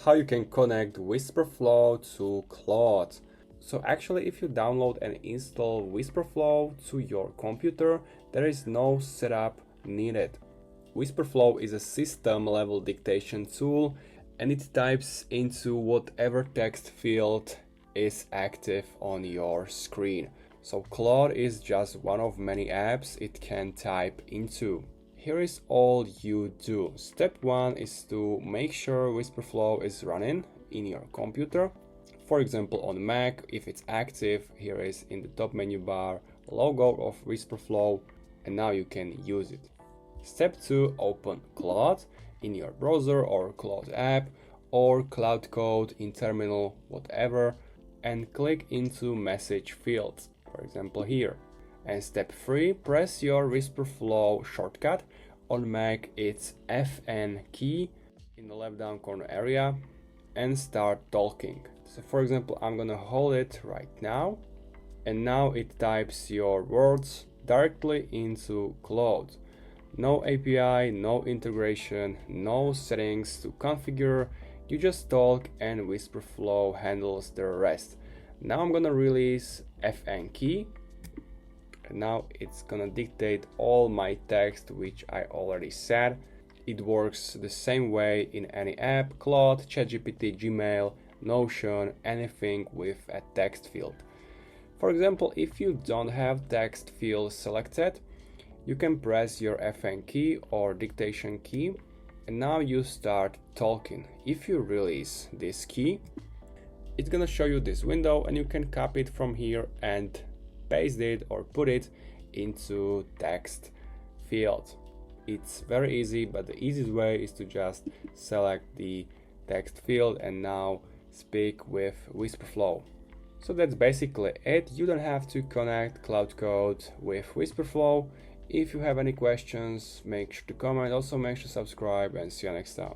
how you can connect Wispr Flow to Claude. So actually, if you download and install Wispr Flow to your computer, there is no setup needed. Wispr Flow is a system-level dictation tool, and it types into whatever text field is active on your screen. So Claude is just one of many apps it can type into. Here is all you do. Step 1 is to make sure Wispr Flow is running in your computer. For example, on Mac, if it's active, here is in the top menu bar logo of Wispr Flow, and now you can use it. Step 2, open Claude in your browser or Claude app or Claude Code in terminal, whatever, and click into message fields, for example here. And step 3, press your Wispr Flow shortcut. On Mac it's FN key in the left down corner area and start talking. So for example, I'm gonna hold it right now, and now it types your words directly into Claude. No API, no integration, no settings to configure, you just talk and Wispr Flow handles the rest. Now I'm gonna release FN key, and now it's gonna dictate all my text which I already said. It works the same way in any app, Claude, ChatGPT, Gmail, Notion, anything with a text field. For example, if you don't have text field selected, you can press your FN key or dictation key, and now you start talking. If you release this key, it's gonna show you this window, and you can copy it from here and paste it or put it into text field. It's very easy, but the easiest way is to just select the text field and now speak with Wispr Flow. So that's basically it. You don't have to connect Claude Code with Wispr Flow. If you have any questions, make sure to comment. Also make sure to subscribe, and see you next time.